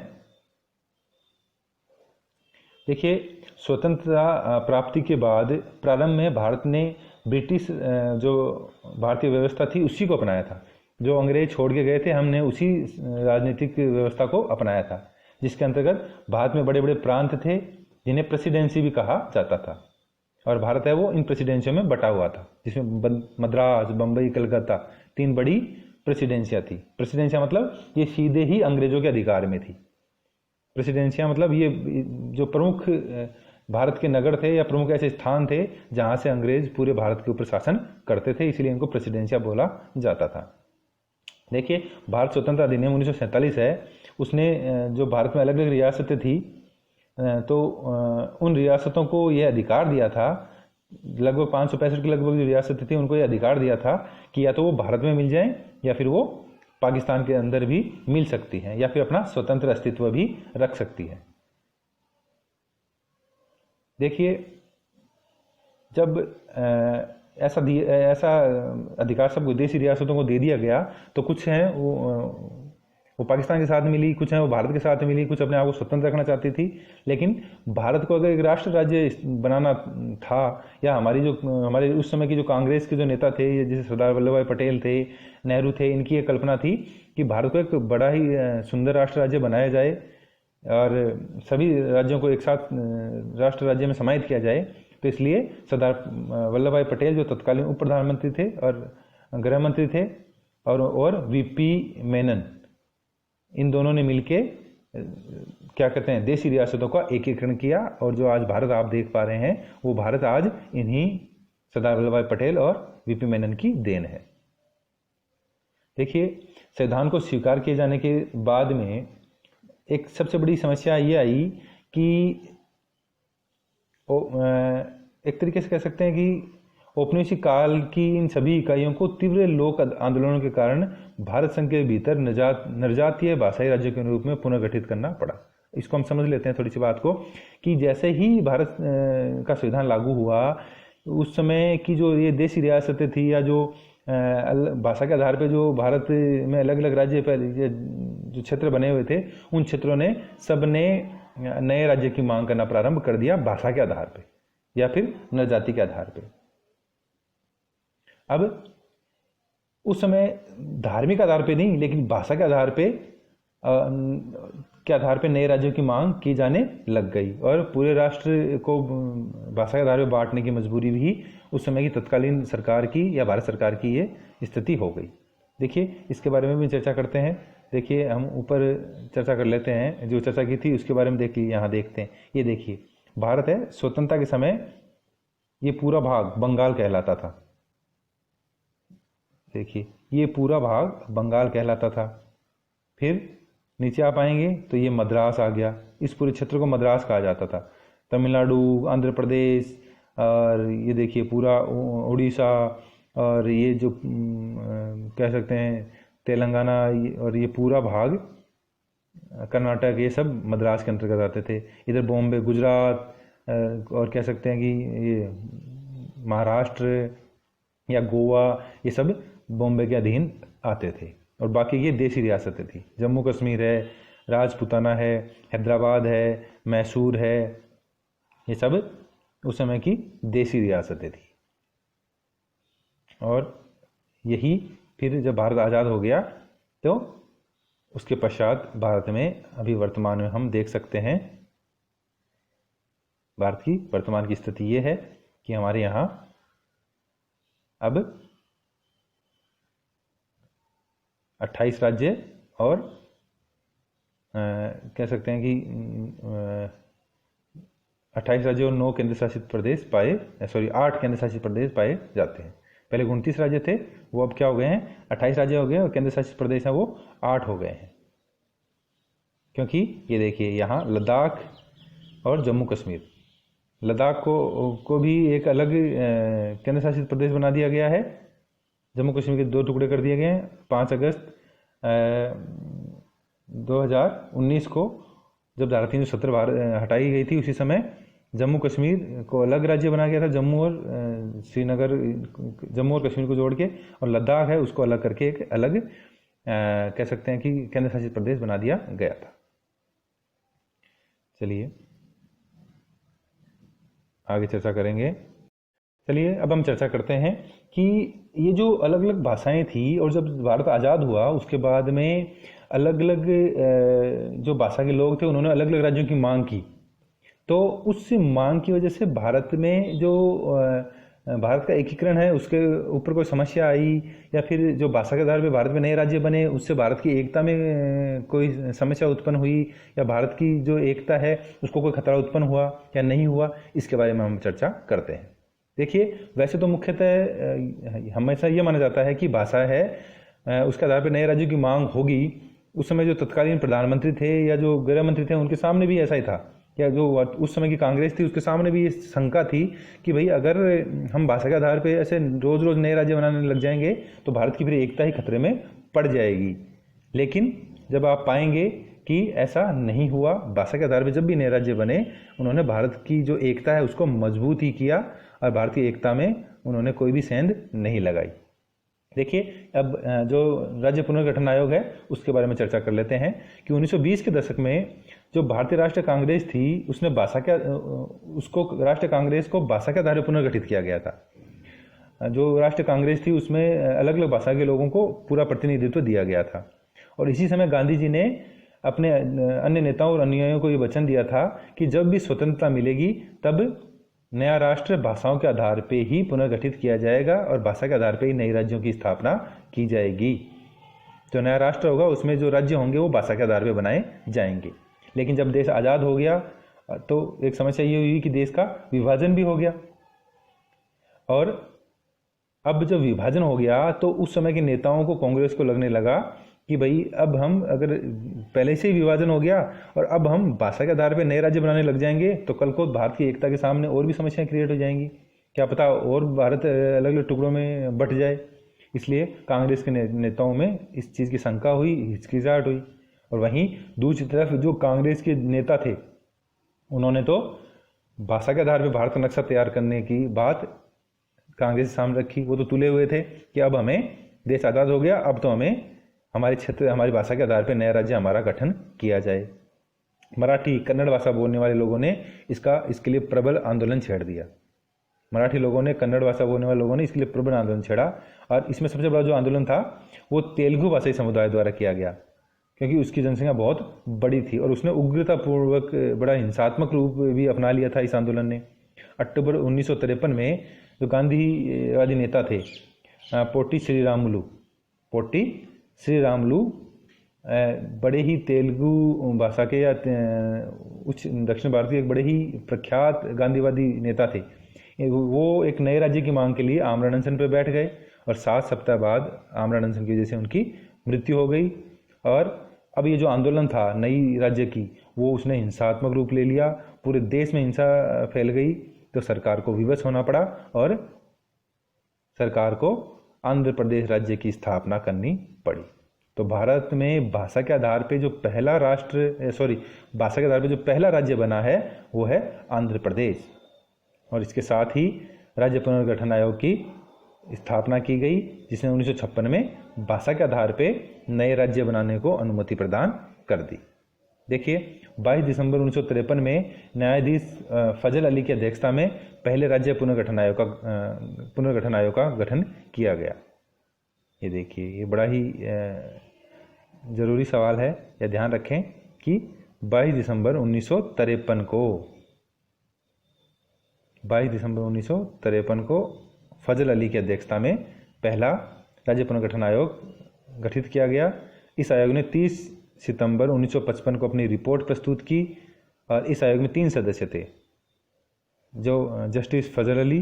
Speaker 1: देखिए, स्वतंत्रता प्राप्ति के बाद प्रारंभ में भारत ने ब्रिटिश जो भारतीय व्यवस्था थी उसी को अपनाया था। जो अंग्रेज छोड़ के गए थे, हमने उसी राजनीतिक व्यवस्था को अपनाया था, जिसके अंतर्गत भारत में बड़े बड़े प्रांत थे जिन्हें प्रेसिडेंसी भी कहा जाता था। और भारत है वो इन प्रेसिडेंसियों में बटा हुआ था, जिसमें मद्रास, बम्बई, कलकत्ता 3 बड़ी प्रेसिडेंसियाँ थी। प्रेसिडेंसियाँ मतलब ये सीधे ही अंग्रेजों के अधिकार में थी। प्रेसिडेंसियाँ मतलब ये जो प्रमुख भारत के नगर थे या प्रमुख ऐसे स्थान थे जहाँ से अंग्रेज पूरे भारत के ऊपर शासन करते थे, इसलिए इनको प्रेसिडेंसियाँ बोला जाता था। देखिए, भारत स्वतंत्रता अधिनियम 1947 है, उसने जो भारत में अलग अलग रियासतें थी तो उन रियासतों को यह अधिकार दिया था, लगभग 565 की लगभग जो रियासतें थी उनको यह अधिकार दिया था कि या तो वो भारत में मिल जाएं या फिर वो पाकिस्तान के अंदर भी मिल सकती हैं या फिर अपना स्वतंत्र अस्तित्व भी रख सकती है। देखिए, जब ऐसा अधिकार सब विदेशी रियासतों को दे दिया गया तो कुछ हैं वो पाकिस्तान के साथ मिली, कुछ हैं वो भारत के साथ मिली, कुछ अपने आप को स्वतंत्र रखना चाहती थी। लेकिन भारत को अगर एक राष्ट्र राज्य बनाना था, या हमारे उस समय की जो कांग्रेस के जो नेता थे, जैसे सरदार वल्लभ भाई पटेल थे, नेहरू थे, इनकी ये कल्पना थी कि भारत को एक बड़ा ही सुंदर राष्ट्र राज्य बनाया जाए और सभी राज्यों को एक साथ राष्ट्र राज्य में समाहित किया जाए। तो इसलिए सरदार वल्लभ भाई पटेल जो तत्कालीन उप प्रधानमंत्री थे और गृह मंत्री थे, और वीपी मेनन, इन दोनों ने मिलके क्या कहते हैं, देशी रियासतों का एकीकरण किया। और जो आज भारत आप देख पा रहे हैं, वो भारत आज इन्हीं सरदार वल्लभ भाई पटेल और वीपी मेनन की देन है। देखिए, संविधान को स्वीकार किए जाने के बाद में एक सबसे बड़ी समस्या ये आई कि एक तरीके से कह सकते हैं कि औपनिवेशिक काल की इन सभी इकाइयों को तीव्र लोक आंदोलनों के कारण भारत संघ के भीतर नरजातीय भाषाई राज्यों के रूप में पुनर्गठित करना पड़ा। इसको हम समझ लेते हैं थोड़ी सी बात को, कि जैसे ही भारत का संविधान लागू हुआ, उस समय की जो ये देशी रियासतें थी या जो भाषा के आधार पे जो भारत में अलग अलग राज्य जो क्षेत्र बने हुए थे, उन क्षेत्रों ने सब ने नए राज्य की मांग करना प्रारंभ कर दिया भाषा के आधार पे या फिर नरजाति के आधार पे। अब उस समय धार्मिक आधार पे नहीं, लेकिन भाषा के आधार पे नए राज्यों की मांग की जाने लग गई और पूरे राष्ट्र को भाषा के आधार पे बांटने की मजबूरी भी उस समय की तत्कालीन सरकार की या भारत सरकार की ये स्थिति हो गई। देखिए, इसके बारे में भी चर्चा करते हैं। देखिए, हम ऊपर चर्चा कर लेते हैं, जो चर्चा की थी उसके बारे में देखिए, यहाँ देखते हैं। ये देखिए, भारत है, स्वतंत्रता के समय ये पूरा भाग बंगाल कहलाता था। देखिए, ये पूरा भाग बंगाल कहलाता था। फिर नीचे आप आएंगे तो ये मद्रास आ गया। इस पूरे क्षेत्र को मद्रास कहा जाता था। तमिलनाडु, आंध्र प्रदेश, और ये देखिए पूरा उड़ीसा, और ये जो कह सकते हैं तेलंगाना, और ये पूरा भाग कर्नाटक, ये सब मद्रास के अंतर्गत आते थे। इधर बॉम्बे, गुजरात, और कह सकते हैं कि ये महाराष्ट्र या गोवा, ये सब बॉम्बे के अधीन आते थे। और बाकी ये देशी रियासतें थी। जम्मू कश्मीर है, राजपूताना है, हैदराबाद है, मैसूर है, ये सब उस समय की देशी रियासतें थी। और यही फिर जब भारत आज़ाद हो गया तो उसके पश्चात भारत में अभी वर्तमान में हम देख सकते हैं, भारत की वर्तमान की स्थिति ये है कि हमारे यहाँ अब 28 राज्य और कह सकते हैं कि 28 राज्य और 9 केंद्र शासित प्रदेश 8 केंद्र शासित प्रदेश पाए जाते हैं। पहले 29 राज्य थे, वो अब क्या हो गए हैं, 28 राज्य हो गए, और केंद्र शासित प्रदेश हैं वो 8 हो गए हैं। क्योंकि ये देखिए, यहाँ लद्दाख और जम्मू कश्मीर, लद्दाख को भी एक अलग केंद्र शासित प्रदेश बना दिया गया है। जम्मू कश्मीर के 2 टुकड़े कर दिए गए हैं। 5 अगस्त 2019 को जब धारा 370 हटाई गई थी, उसी समय जम्मू कश्मीर को अलग राज्य बनाया गया था। जम्मू और कश्मीर को जोड़ के, और लद्दाख है उसको अलग करके एक अलग कह सकते हैं कि केंद्र शासित प्रदेश बना दिया गया था। चलिए आगे चर्चा करेंगे। चलिए अब हम चर्चा करते हैं कि ये जो अलग अलग भाषाएं थी, और जब भारत आज़ाद हुआ उसके बाद में अलग अलग जो भाषा के लोग थे, उन्होंने अलग अलग राज्यों की मांग की। तो उस मांग की वजह से भारत में जो भारत का एकीकरण है उसके ऊपर कोई समस्या आई, या फिर जो भाषा के आधार पर भारत में नए राज्य बने उससे भारत की एकता में कोई समस्या उत्पन्न हुई, या भारत की जो एकता है उसको कोई खतरा उत्पन्न हुआ या नहीं हुआ, इसके बारे में हम चर्चा करते हैं। देखिए, वैसे तो मुख्यतः हमेशा ये माना जाता है कि भाषा है उसके आधार पर नए राज्यों की मांग होगी। उस समय जो तत्कालीन प्रधानमंत्री थे या जो गृह मंत्री थे, उनके सामने भी ऐसा ही था, या जो उस समय की कांग्रेस थी उसके सामने भी ये शंका थी कि भाई अगर हम भाषा के आधार पे ऐसे रोज रोज नए राज्य बनाने लग जाएंगे तो भारत की फिर एकता ही खतरे में पड़ जाएगी। लेकिन जब आप पाएंगे कि ऐसा नहीं हुआ, भाषा के आधार पर जब भी नए राज्य बने, उन्होंने भारत की जो एकता है उसको मजबूत ही किया, और भारतीय एकता में उन्होंने कोई भी सेंध नहीं लगाई। देखिए, अब जो राज्य पुनर्गठन आयोग है उसके बारे में चर्चा कर लेते हैं कि 1920 के दशक में जो भारतीय राष्ट्रीय कांग्रेस थी, उसने राष्ट्रीय कांग्रेस को भाषा के आधार पर पुनर्गठित किया गया था। जो राष्ट्रीय कांग्रेस थी उसमें अलग अलग भाषा के लोगों को पूरा प्रतिनिधित्व दिया गया था। और इसी समय गांधी जी ने अपने अन्य नेताओं और अनुयायियों को ये वचन दिया था कि जब भी स्वतंत्रता मिलेगी तब नया राष्ट्र भाषाओं के आधार पे ही पुनर्गठित किया जाएगा और भाषा के आधार पे ही नए राज्यों की स्थापना की जाएगी। जो नया राष्ट्र होगा उसमें जो राज्य होंगे वो भाषा के आधार पे बनाए जाएंगे। लेकिन जब देश आज़ाद हो गया तो एक समस्या ये हुई कि देश का विभाजन भी हो गया, और अब जब विभाजन हो गया तो उस समय के नेताओं को, कांग्रेस को लगने लगा कि भाई अब हम, अगर पहले से ही विभाजन हो गया और अब हम भाषा के आधार पर नए राज्य बनाने लग जाएंगे तो कल को भारत की एकता के सामने और भी समस्याएं क्रिएट हो जाएंगी, क्या पता और भारत अलग अलग टुकड़ों में बंट जाए। इसलिए कांग्रेस के नेताओं में इस चीज़ की शंका हुई, हिचकिचाहट हुई। और वहीं दूसरी तरफ जो कांग्रेस के नेता थे उन्होंने तो भाषा के आधार पर भारत का नक्शा तैयार करने की बात कांग्रेस के सामने रखी। वो तो तुले हुए थे कि अब हमें देश आज़ाद हो गया, अब तो हमें हमारे क्षेत्र, हमारी भाषा के आधार पर नया राज्य हमारा गठन किया जाए। मराठी, कन्नड़ भाषा बोलने वाले लोगों ने इसके लिए प्रबल आंदोलन छेड़ दिया। मराठी लोगों ने, कन्नड़ भाषा बोलने वाले लोगों ने इसके लिए प्रबल आंदोलन छेड़ा, और इसमें सबसे बड़ा जो आंदोलन था वो तेलुगु भाषाई समुदाय द्वारा किया गया, क्योंकि उसकी जनसंख्या बहुत बड़ी थी और उसने उग्रतापूर्वक बड़ा हिंसात्मक रूप भी अपना लिया था इस आंदोलन ने। अक्टूबर 1953 में जो गांधीवादी नेता थे पोटी श्रीरामुलु बड़े ही तेलुगु भाषा के या उच्च दक्षिण भारतीय एक बड़े ही प्रख्यात गांधीवादी नेता थे। वो एक नए राज्य की मांग के लिए आमरण अनशन पर बैठ गए और 7 सप्ताह बाद आमरण अनशन की वजह से उनकी मृत्यु हो गई। और अब ये जो आंदोलन था नई राज्य की, वो उसने हिंसात्मक रूप ले लिया, पूरे देश में हिंसा फैल गई, तो सरकार को विवश होना पड़ा और सरकार को आंध्र प्रदेश राज्य की स्थापना करनी पड़ी। तो भारत में भाषा के आधार पे जो पहला भाषा के आधार पे जो पहला राज्य बना है वो है आंध्र प्रदेश, और इसके साथ ही राज्य पुनर्गठन आयोग की स्थापना की गई, जिसने 1956 में भाषा के आधार पे नए राज्य बनाने को अनुमति प्रदान कर दी। देखिए 22 दिसंबर 1953 में न्यायाधीश फजल अली की अध्यक्षता में पहले राज्य पुनर्गठन आयोग का गठन किया गया। ये देखिए, ये बड़ा ही ज़रूरी सवाल है, यह ध्यान रखें कि 22 दिसंबर 1953 को फजल अली की अध्यक्षता में पहला राज्य पुनर्गठन आयोग गठित किया गया। इस आयोग ने 30 सितंबर 1955 को अपनी रिपोर्ट प्रस्तुत की, और इस आयोग में 3 सदस्य थे, जो जस्टिस फजल अली,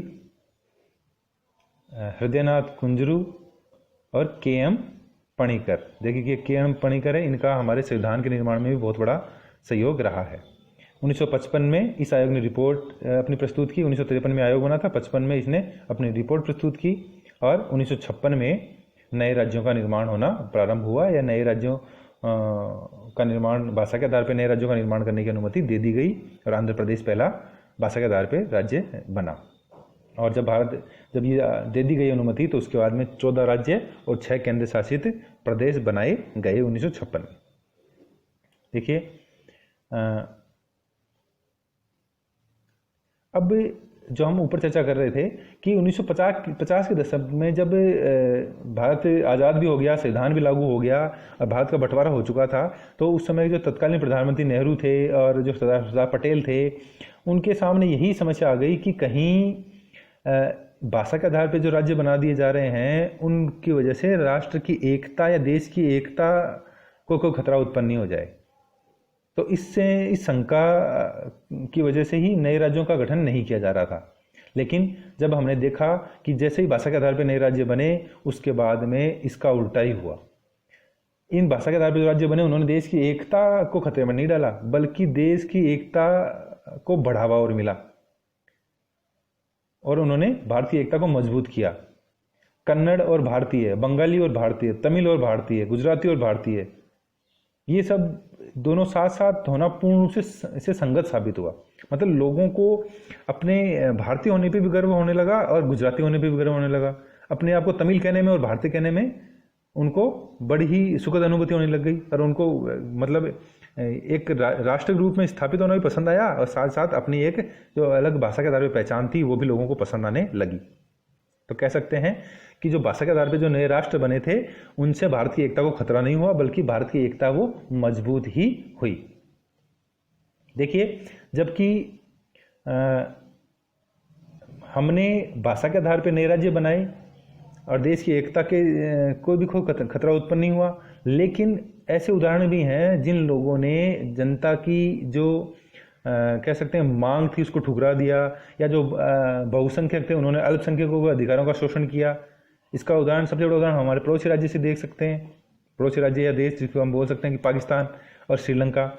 Speaker 1: हृदयनाथ कुंजरू और के.एम. पणिकर। देखिए कि के.एम. पणिकर है, इनका हमारे संविधान के निर्माण में भी बहुत बड़ा सहयोग रहा है। 1955 में इस आयोग ने रिपोर्ट अपनी प्रस्तुत की। 1953 में आयोग बना था, 55 में इसने अपनी रिपोर्ट प्रस्तुत की, और 1956 में नए राज्यों का निर्माण होना प्रारंभ हुआ, या नए राज्यों का निर्माण, भाषा के आधार पर नए राज्यों का निर्माण करने की अनुमति दे दी गई, और आंध्र प्रदेश पहला भाषा के आधार पर राज्य बना। और जब ये दे दी गई अनुमति तो उसके बाद में 14 राज्य और 6 केंद्र शासित प्रदेश बनाए गए 1956 में। देखिए अब जो हम ऊपर चर्चा कर रहे थे कि 1950 के दशक में जब भारत आज़ाद भी हो गया, संविधान भी लागू हो गया और भारत का बंटवारा हो चुका था, तो उस समय जो तत्कालीन प्रधानमंत्री नेहरू थे और जो सरदार पटेल थे, उनके सामने यही समस्या आ गई कि कहीं भाषा के आधार पर जो राज्य बना दिए जा रहे हैं उनकी वजह से राष्ट्र की एकता या देश की एकता को कोई खतरा उत्पन्न नहीं हो जाए। तो इस शंका की वजह से ही नए राज्यों का गठन नहीं किया जा रहा था। लेकिन जब हमने देखा कि जैसे ही भाषा के आधार पर नए राज्य बने, उसके बाद में इसका उल्टा ही हुआ। इन भाषा के आधार पर जो राज्य बने उन्होंने देश की एकता को खतरे में नहीं डाला, बल्कि देश की एकता को बढ़ावा और मिला, और उन्होंने भारतीय एकता को मजबूत किया। कन्नड़ और भारतीय, बंगाली और भारतीय, तमिल और भारतीय, गुजराती और भारतीय, ये सब दोनों साथ साथ होना पूर्ण रूप से इससे संगत साबित हुआ। मतलब लोगों को अपने भारतीय होने पे भी गर्व होने लगा और गुजराती होने पे भी गर्व होने लगा। अपने आप को तमिल कहने में और भारतीय कहने में उनको बड़ी ही सुखद अनुभूति होने लग गई, और उनको मतलब एक राष्ट्र के रूप में स्थापित होना भी पसंद आया, और साथ साथ अपनी एक जो अलग भाषा के आधार पर पहचान थी वो भी लोगों को पसंद आने लगी। तो कह सकते हैं कि जो भाषा के आधार पर जो नए राष्ट्र बने थे उनसे भारत की एकता को खतरा नहीं हुआ, बल्कि भारत की एकता वो मजबूत ही हुई। देखिए, जबकि हमने भाषा के आधार पर नए राज्य बनाए और देश की एकता के कोई भी खतरा उत्पन्न नहीं हुआ। लेकिन ऐसे उदाहरण भी हैं जिन लोगों ने जनता की जो कह सकते हैं मांग थी उसको ठुकरा दिया, या जो बहुसंख्यक थे उन्होंने अल्पसंख्यकों के अधिकारों का शोषण किया। इसका उदाहरण, सबसे बड़ा उदाहरण हमारे पड़ोसी राज्य से देख सकते हैं। पड़ोसी राज्य या देश जिसको हम बोल सकते हैं कि पाकिस्तान और श्रीलंका।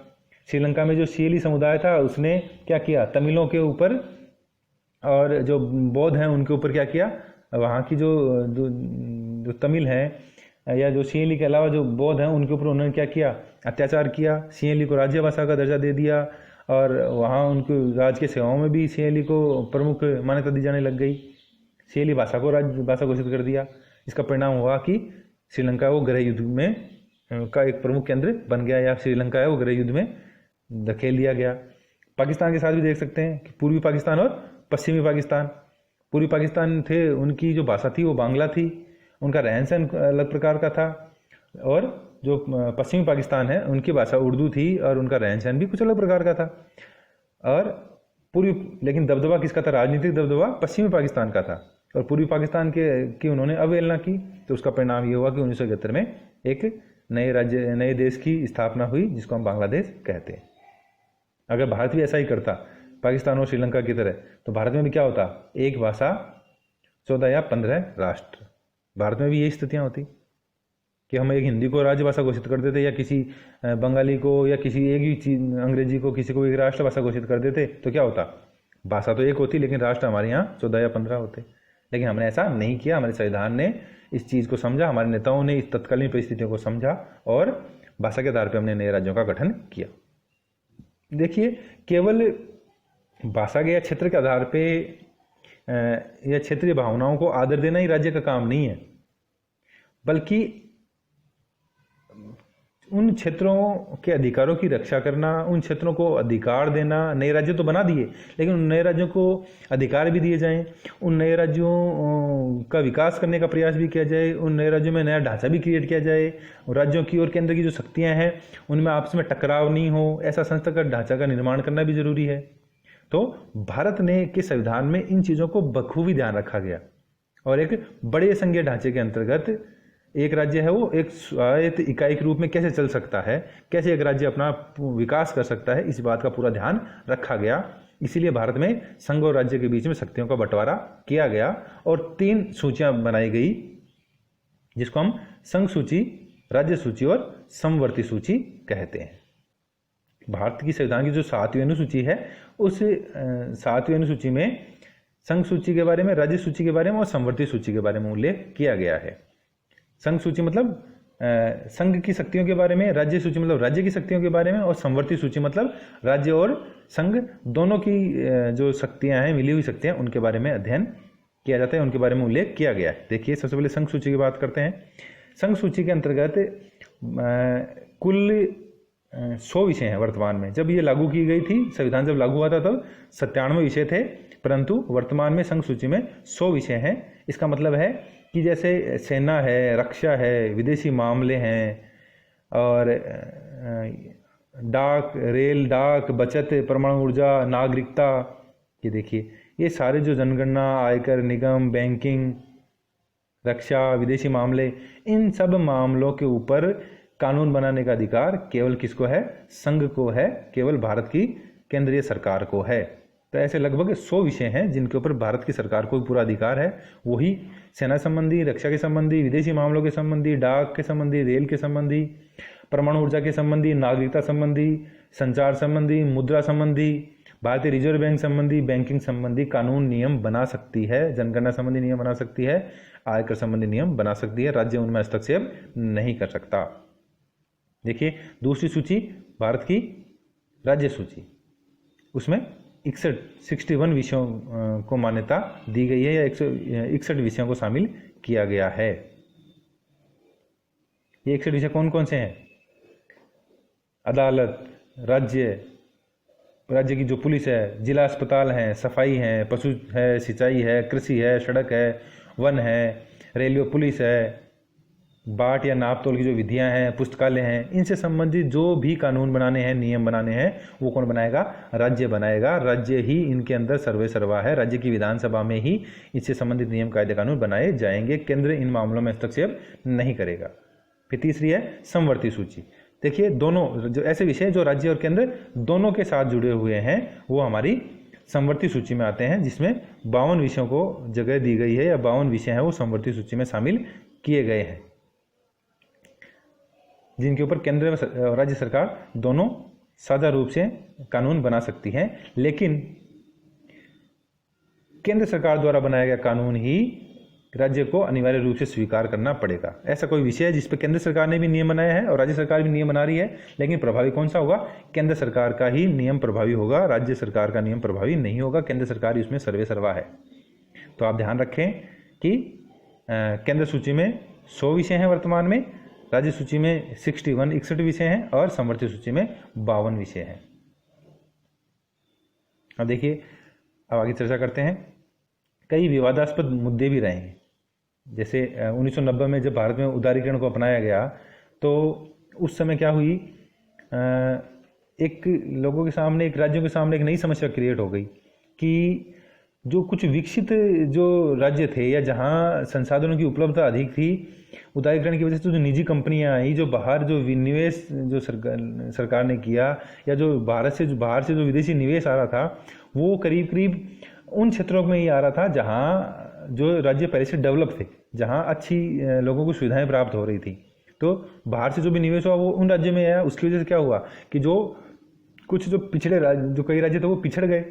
Speaker 1: श्रीलंका में जो सीएली समुदाय था उसने क्या किया, तमिलों के ऊपर और जो बौद्ध हैं उनके ऊपर क्या किया, वहाँ की जो तमिल हैं या जो सीएली के अलावा जो बौद्ध हैं उनके ऊपर उन्होंने क्या किया, अत्याचार किया। सीएली को राज्य भाषा का दर्जा दे दिया और वहाँ उनकी राज की सेवाओं में भी सीएली को प्रमुख मान्यता दी जाने लग गई। सीएली भाषा को राज्य भाषा घोषित कर दिया। इसका परिणाम हुआ कि श्रीलंका वो गृह युद्ध में का एक प्रमुख केंद्र बन गया, या श्रीलंका है वो गृह युद्ध में धकेल दिया गया। पाकिस्तान के साथ भी देख सकते हैं कि पूर्वी पाकिस्तान और पश्चिमी पाकिस्तान। पूर्वी पाकिस्तान थे, उनकी जो भाषा थी वो बांग्ला थी, उनका रहन सहन अलग प्रकार का था। और जो पश्चिमी पाकिस्तान है उनकी भाषा उर्दू थी और उनका रहन सहन भी कुछ अलग प्रकार का था। और लेकिन दबदबा किसका था, राजनीतिक दबदबा पश्चिमी पाकिस्तान का था। और पूर्वी पाकिस्तान की उन्होंने अवहेलना की, तो उसका परिणाम ये हुआ कि 1971 में एक नए देश की स्थापना हुई जिसको हम बांग्लादेश कहते हैं। अगर भारत भी ऐसा ही करता पाकिस्तान और श्रीलंका की तरह, तो भारत में भी क्या होता, एक भाषा 14 या 15 राष्ट्र। भारत में भी यही स्थितियाँ होती कि हम एक हिंदी को राजभाषा घोषित कर देते, या किसी बंगाली को या किसी एक ही चीज अंग्रेजी को किसी को एक राष्ट्रभाषा घोषित कर देते, तो क्या होता, भाषा तो एक होती लेकिन राष्ट्र हमारे यहाँ 14 या 15 होते। लेकिन हमने ऐसा नहीं किया। हमारे संविधान ने इस चीज़ को समझा, हमारे नेताओं ने इस तत्कालीन परिस्थितियों को समझा और भाषा के आधार पर हमने नए राज्यों का गठन किया। देखिए, केवल भाषा के या क्षेत्र के आधार पे या क्षेत्रीय भावनाओं को आदर देना ही राज्य का काम नहीं है, बल्कि उन क्षेत्रों के अधिकारों की रक्षा करना, उन क्षेत्रों को अधिकार देना। नए राज्य तो बना दिए, लेकिन उन नए राज्यों को अधिकार भी दिए जाएं, उन नए राज्यों का विकास करने का प्रयास भी किया जाए, उन नए राज्यों में नया ढांचा भी क्रिएट किया जाए। राज्यों की और केंद्र की जो शक्तियां हैं उनमें आपस में टकराव नहीं हो, ऐसा संस्थागत ढांचा का निर्माण करना भी जरूरी है। तो भारत ने के संविधान में इन चीज़ों को बखूबी ध्यान रखा गया और एक बड़े संघीय ढांचे के अंतर्गत एक राज्य है वो एक स्वायत्त इकाई के रूप में कैसे चल सकता है, कैसे एक राज्य अपना विकास कर सकता है, इस बात का पूरा ध्यान रखा गया। इसीलिए भारत में संघ और राज्य के बीच में शक्तियों का बंटवारा किया गया और 3 सूचियां बनाई गई, जिसको हम संघ सूची, राज्य सूची और समवर्ती सूची कहते हैं। भारत की संविधान की जो 7वीं अनुसूची है, उस 7वीं अनुसूची में संघ सूची के बारे में, राज्य सूची के बारे में और समवर्ती सूची के बारे में उल्लेख किया गया है। संघ सूची मतलब संघ की शक्तियों के बारे में, राज्य सूची मतलब राज्य की शक्तियों के बारे में, और समवर्ती सूची मतलब राज्य और संघ दोनों की जो शक्तियां हैं, मिली हुई शक्तियां, उनके बारे में अध्ययन किया जाता है, उनके बारे में उल्लेख किया गया है। देखिए, सबसे पहले संघ सूची की बात करते हैं। संघ सूची के अंतर्गत कुल 100 विषय हैं वर्तमान में। जब ये लागू की गई थी, संविधान जब लागू हुआ था तब 97 विषय थे, परंतु वर्तमान में संघ सूची में 100 विषय हैं। इसका मतलब है कि जैसे सेना है, रक्षा है, विदेशी मामले हैं और डाक, रेल, डाक, बचत, परमाणु ऊर्जा, नागरिकता, ये देखिए ये सारे जो जनगणना, आयकर, निगम, बैंकिंग, रक्षा, विदेशी मामले, इन सब मामलों के ऊपर कानून बनाने का अधिकार केवल किसको है, संघ को है, केवल भारत की केंद्रीय सरकार को है। तो ऐसे लगभग 100 विषय हैं जिनके ऊपर भारत की सरकार को पूरा अधिकार है। वही सेना संबंधी, रक्षा के संबंधी, विदेशी मामलों के संबंधी, डाक के संबंधी, रेल के संबंधी, परमाणु ऊर्जा के संबंधी, नागरिकता संबंधी, संचार संबंधी, मुद्रा संबंधी, भारतीय रिजर्व बैंक संबंधी, बैंकिंग संबंधी कानून नियम बना सकती है, जनगणना संबंधी नियम बना सकती है, आयकर संबंधी नियम बना सकती है। राज्य उनमें हस्तक्षेप नहीं कर सकता। देखिए, दूसरी सूची भारत की राज्य सूची, उसमें 61 विषयों को मान्यता दी गई है या 161 विषयों को शामिल किया गया है। ये 61 विषय कौन कौन से हैं? अदालत, राज्य की जो पुलिस है, जिला अस्पताल हैं, सफाई है, पशु है, सिंचाई है, कृषि है, सड़क है, वन है, रेलवे पुलिस है, बाट या नाप तोल की जो विधियां हैं, पुस्तकालय हैं, इनसे संबंधित जो भी कानून बनाने हैं, नियम बनाने हैं, वो कौन बनाएगा? राज्य बनाएगा। राज्य ही इनके अंदर सर्वे सर्वा है। राज्य की विधानसभा में ही इससे संबंधित नियम कायदे कानून बनाए जाएंगे। केंद्र इन मामलों में हस्तक्षेप नहीं करेगा। फिर तीसरी है समवर्ती सूची। देखिए, दोनों जो ऐसे विषय जो राज्य और केंद्र दोनों के साथ जुड़े हुए हैं वो हमारी समवर्ती सूची में आते हैं, जिसमें 52 विषयों को जगह दी गई है या 52 विषय हैं वो समवर्ती सूची में शामिल किए गए हैं, जिनके ऊपर केंद्र और राज्य सरकार दोनों साझा रूप से कानून बना सकती हैं। लेकिन केंद्र सरकार द्वारा बनाया गया कानून ही राज्य को अनिवार्य रूप से स्वीकार करना पड़ेगा। ऐसा कोई विषय है जिस पर केंद्र सरकार ने भी नियम बनाया है और राज्य सरकार भी नियम बना रही है, लेकिन प्रभावी कौन सा होगा? केंद्र सरकार का ही नियम प्रभावी होगा, राज्य सरकार का नियम प्रभावी नहीं होगा। केंद्र सरकार इसमें सर्वे सर्वा है। तो आप ध्यान रखें कि केंद्र सूची में 100 विषय हैं वर्तमान में, राज्य सूची में 61 विषय हैं और समवर्ती सूची में 52 विषय हैं। अब देखिए, अब आगे चर्चा करते हैं। कई विवादास्पद मुद्दे भी रहे हैं। जैसे 1990 में जब भारत में उदारीकरण को अपनाया गया तो उस समय क्या हुई, एक लोगों के सामने, एक राज्यों के सामने एक नई समस्या क्रिएट हो गई कि जो कुछ विकसित जो राज्य थे या जहां संसाधनों की उपलब्धता अधिक थी, उदारीकरण की वजह से जो निजी कंपनियां आई, जो बाहर जो निवेश जो सरकार ने किया या जो बाहर से जो विदेशी निवेश आ रहा था, वो करीब करीब उन क्षेत्रों में ही आ रहा था जहां जो राज्य पहले से डेवलप थे, जहां अच्छी लोगों को सुविधाएं प्राप्त हो रही थी। तो बाहर से जो भी निवेश हुआ वो उन राज्यों में आया। उसकी वजह से क्या हुआ कि जो कुछ जो पिछड़े राज्य, जो कई राज्य थे वो पिछड़ गए,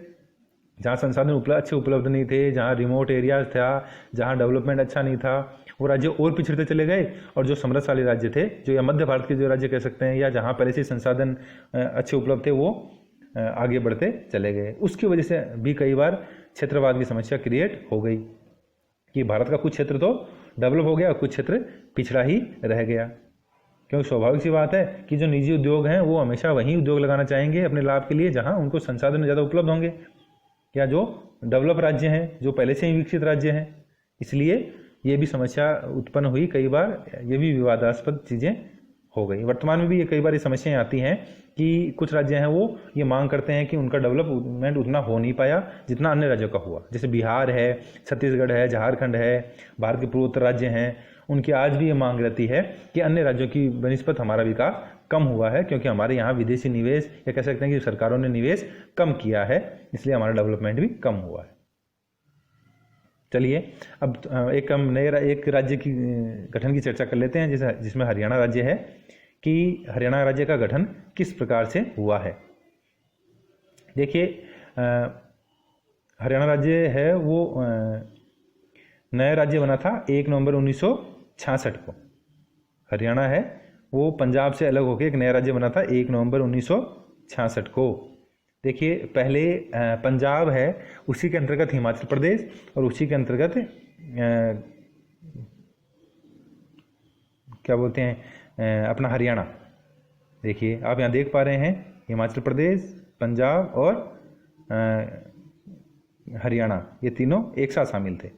Speaker 1: जहाँ संसाधन अच्छे उपलब्ध नहीं थे, जहाँ रिमोट एरियाज था, जहाँ डेवलपमेंट अच्छा नहीं था, वो राज्य और पिछड़ते चले गए। और जो समृद्धशाली राज्य थे, जो या मध्य भारत के जो राज्य कह सकते हैं, या जहाँ पहले से संसाधन अच्छे उपलब्ध थे, वो आगे बढ़ते चले गए। उसकी वजह से भी कई बार क्षेत्रवाद की समस्या क्रिएट हो गई कि भारत का कुछ क्षेत्र तो डेवलप हो गया और कुछ क्षेत्र पिछड़ा ही रह गया। क्योंकि स्वाभाविक सी बात है कि जो निजी उद्योग हैं वो हमेशा वहीं उद्योग लगाना चाहेंगे अपने लाभ के लिए जहां उनको संसाधन ज़्यादा उपलब्ध होंगे, या जो डेवलप राज्य हैं, जो पहले से ही विकसित राज्य हैं। इसलिए ये भी समस्या उत्पन्न हुई। कई बार ये भी विवादास्पद चीज़ें हो गई। वर्तमान में भी ये कई बार ये समस्याएं आती हैं कि कुछ राज्य हैं वो ये मांग करते हैं कि उनका डेवलपमेंट उतना हो नहीं पाया जितना अन्य राज्यों का हुआ। जैसे बिहार है, छत्तीसगढ़ है, झारखंड है, भारत के पूर्वोत्तर राज्य हैं, उनकी आज भी ये मांग रहती है कि अन्य राज्यों की बनिस्बत हमारा विकास कम हुआ है, क्योंकि हमारे यहाँ विदेशी निवेश, या कह सकते हैं कि सरकारों ने निवेश कम किया है, इसलिए हमारा डेवलपमेंट भी कम हुआ है। चलिए अब एक राज्य की गठन की चर्चा कर लेते हैं, जिसमें हरियाणा राज्य है, कि हरियाणा राज्य का गठन किस प्रकार से हुआ है। देखिए, हरियाणा राज्य है वो नया राज्य बना था 1 नवंबर 1966 को। हरियाणा है वो पंजाब से अलग होकर एक नया राज्य बना था 1 नवंबर 1966 को। देखिए, पहले पंजाब है, उसी के अंतर्गत हिमाचल प्रदेश और उसी के अंतर्गत क्या बोलते हैं अपना हरियाणा। देखिए, आप यहाँ देख पा रहे हैं हिमाचल प्रदेश, पंजाब और हरियाणा, ये तीनों एक साथ शामिल थे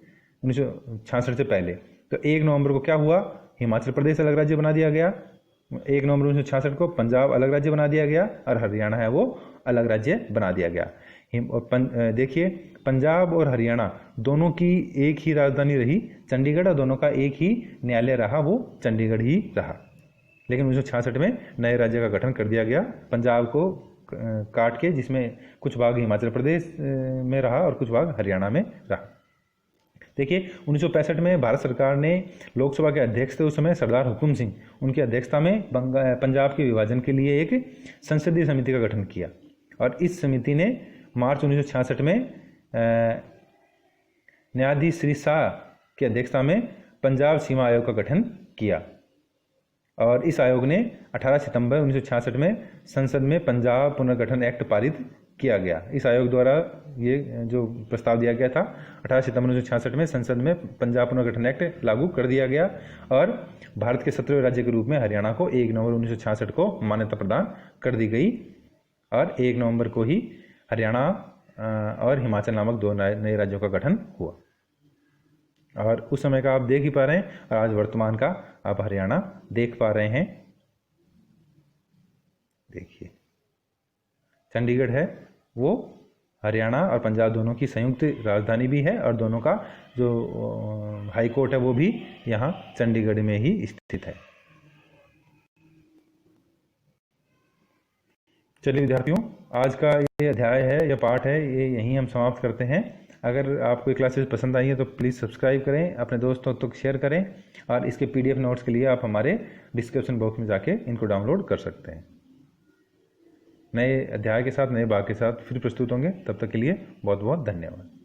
Speaker 1: 1966 से पहले। तो 1 नवंबर को क्या हुआ, हिमाचल प्रदेश अलग राज्य बना दिया गया। 1 नवंबर 1966 को पंजाब अलग राज्य बना दिया गया और हरियाणा है वो अलग राज्य बना दिया गया। देखिए, पंजाब और हरियाणा दोनों की एक ही राजधानी रही चंडीगढ़, और दोनों का एक ही न्यायालय रहा, वो चंडीगढ़ ही रहा। लेकिन 1966 में नए राज्य का गठन कर दिया गया, पंजाब को काट के, जिसमें कुछ भाग हिमाचल प्रदेश में रहा और कुछ भाग हरियाणा में रहा। देखिए, 1965 में भारत सरकार ने लोकसभा के अध्यक्ष थे उस समय सरदार हुकुम सिंह, उनकी अध्यक्षता में पंजाब के विभाजन के लिए एक संसदीय समिति का गठन किया। और इस समिति ने मार्च 1966 में न्यायाधीश श्री शाह की अध्यक्षता में पंजाब सीमा आयोग का गठन किया। और इस आयोग ने 18 सितंबर 1966 में संसद में पंजाब पुनर्गठन एक्ट पारित किया गया। इस आयोग द्वारा ये जो प्रस्ताव दिया गया था, 18 सितंबर 1966 में संसद में पंजाब पुनर्गठन एक्ट लागू कर दिया गया और भारत के 17वें राज्य के रूप में हरियाणा को 1 नवंबर 1966 को मान्यता प्रदान कर दी गई। और 1 नवंबर को ही हरियाणा और हिमाचल नामक 2 नए राज्यों का गठन हुआ। और उस समय का आप देख ही पा रहे हैं, और आज वर्तमान का आप हरियाणा देख पा रहे हैं। देखिए चंडीगढ़ है वो हरियाणा और पंजाब दोनों की संयुक्त राजधानी भी है, और दोनों का जो हाई कोर्ट है वो भी यहाँ चंडीगढ़ में ही स्थित है। चलिए विद्यार्थियों, आज का ये अध्याय है, यह पाठ है, ये यहीं हम समाप्त करते हैं। अगर आपको ये क्लासेस पसंद आई है तो प्लीज़ सब्सक्राइब करें, अपने दोस्तों तक शेयर करें, और इसके PDF नोट्स के लिए आप हमारे डिस्क्रिप्शन बॉक्स में जाके इनको डाउनलोड कर सकते हैं। नए अध्याय के साथ, नए भाग के साथ फिर प्रस्तुत होंगे। तब तक के लिए बहुत बहुत धन्यवाद।